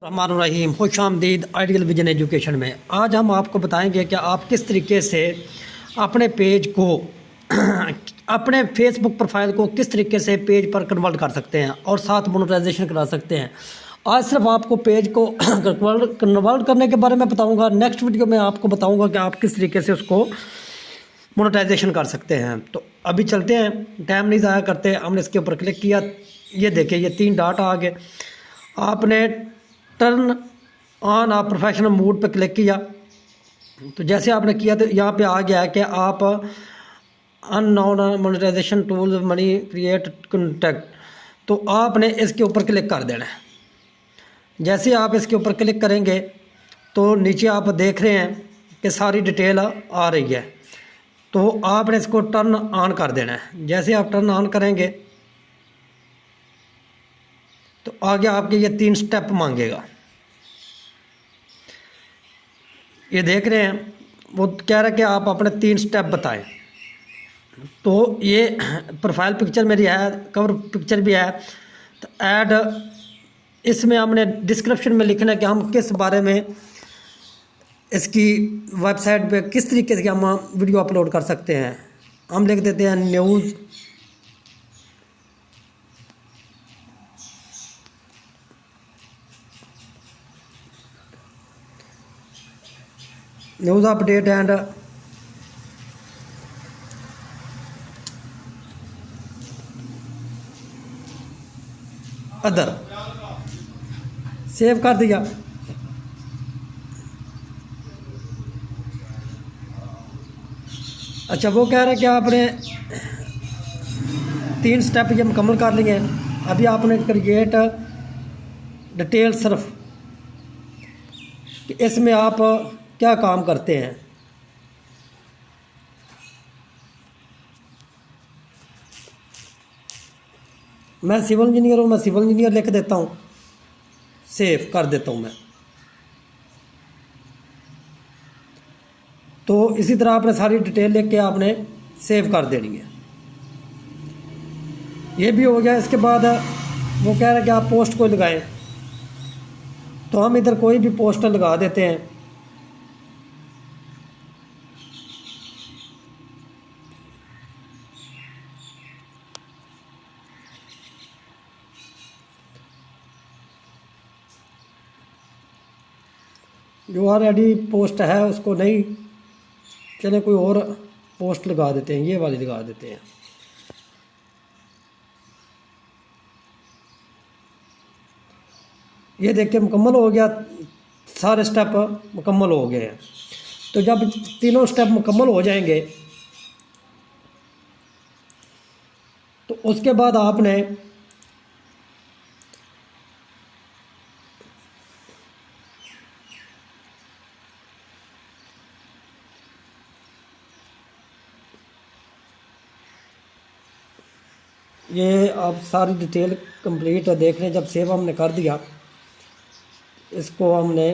रहीम खुश आमदीद ideal vision education में। आज हम आपको बताएंगे कि आप किस तरीके से अपने पेज को अपने फेसबुक प्रोफाइल को किस तरीके से पेज पर कन्वर्ट कर सकते हैं और साथ मोनेटाइजेशन करा सकते हैं। आज सिर्फ आपको पेज को कन्वर्ट करने के बारे में बताऊंगा। नेक्स्ट वीडियो में आपको बताऊंगा कि आप किस तरीके से उसको मोनेटाइजेशन कर सकते हैं। तो अभी चलते हैं, टाइम नहीं ज़ाया करते। हमने इसके ऊपर क्लिक किया, ये देखिए ये 3 डॉट आ गए। आपने टर्न ऑन आप प्रोफेशनल मोड पर क्लिक किया, तो जैसे आपने किया तो यहाँ पे आ गया है कि आप unknown monetization tool money create contact, तो आपने इसके ऊपर क्लिक कर देना है। जैसे आप इसके ऊपर क्लिक करेंगे तो नीचे आप देख रहे हैं कि सारी डिटेल आ रही है, तो आपने इसको टर्न ऑन कर देना है। जैसे आप टर्न ऑन करेंगे तो आगे आपके ये 3 स्टेप मांगेगा। ये देख रहे हैं वो कह रहा है कि आप अपने 3 स्टेप बताएं। तो ये प्रोफाइल पिक्चर मेरी है, कवर पिक्चर भी है। तो ऐड इसमें हमने डिस्क्रिप्शन में लिखना है कि हम किस बारे में इसकी वेबसाइट पे किस तरीके से हम वीडियो अपलोड कर सकते हैं। हम लिख देते हैं news update and other. Save कर दिया। अच्छा, वो कह रहा है कि आपने 3 स्टेप ये मुकम्मल कर लिए हैं। अभी आपने क्रिएट डिटेल सिर्फ कि इसमें आप क्या काम करते हैं। मैं सिविल इंजीनियर हूँ, मैं सिविल इंजीनियर लिख देता हूँ, सेव कर देता हूँ मैं। तो इसी तरह आपने सारी डिटेल लिख के आपने सेव कर देनी है। ये भी हो गया। इसके बाद वो कह रहा है कि आप पोस्ट को लगाएं, तो हम इधर कोई भी पोस्टर लगा देते हैं। जो ऑलरेडी पोस्ट है उसको नहीं, चले कोई और पोस्ट लगा देते हैं, ये वाली लगा देते हैं। ये देखिए मुकम्मल हो गया, सारे स्टेप मुकम्मल हो गए हैं। तो जब तीनों स्टेप मुकम्मल हो जाएंगे तो उसके बाद आपने ये आप सारी डिटेल कंप्लीट देख लें। जब सेव हमने कर दिया, इसको हमने